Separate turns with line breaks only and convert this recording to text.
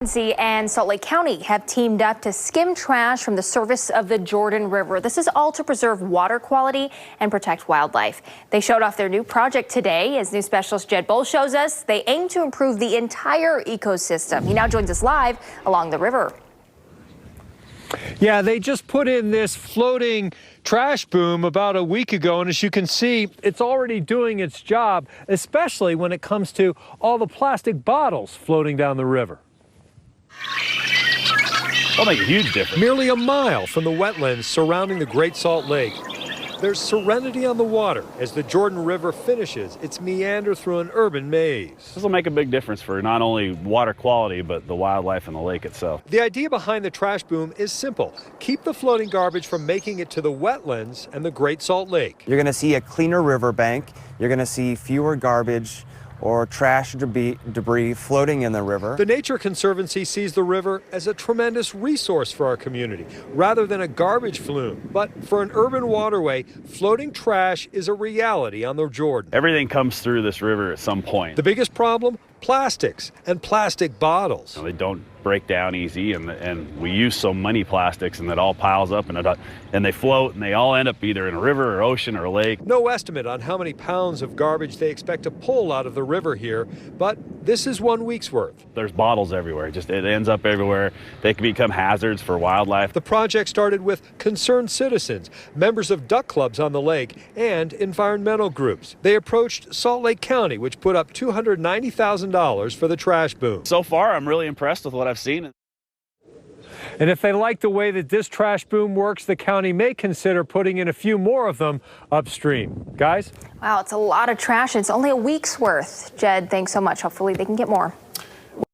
And Salt Lake County have teamed up to skim trash from the surface of the Jordan River. This is all to preserve water quality and protect wildlife. They showed off their new project today. As news specialist Jed Bull shows us, they aim to improve the entire ecosystem. He now joins us live along the river.
Yeah, they just put in this floating trash boom about a week ago, and as you can see, it's already doing its job, especially when it comes to all the plastic bottles floating down the river.
That'll make a huge difference.
Merely a mile from the wetlands surrounding the Great Salt Lake, there's serenity on the water as the Jordan River finishes its meander through an urban maze.
This will make a big difference for not only water quality, but the wildlife in the lake itself.
The idea behind the trash boom is simple. Keep the floating garbage from making it to the wetlands and the Great Salt Lake.
You're going to see a cleaner riverbank. You're going to see fewer garbage or trash debris floating in the river.
The Nature Conservancy sees the river as a tremendous resource for our community, rather than a garbage flume. But for an urban waterway, floating trash is a reality on the Jordan.
Everything comes through this river at some point.
The biggest problem? Plastics and plastic bottles.
They don't break down easy, and we use so many plastics, and it all piles up, and they float, and they all end up either in a river or ocean or a lake.
No estimate on how many pounds of garbage they expect to pull out of the river here, but this is 1 week's worth.
There's bottles everywhere. It ends up everywhere. They can become hazards for wildlife.
The project started with concerned citizens, members of duck clubs on the lake, and environmental groups. They approached Salt Lake County, which put up $290,000 for the trash boom.
So far, I'm really impressed with what I've seen.
And if they like the way that this trash boom works, the county may consider putting in a few more of them upstream. Guys?
Wow, it's a lot of trash. It's only a week's worth. Jed, thanks so much. Hopefully they can get more.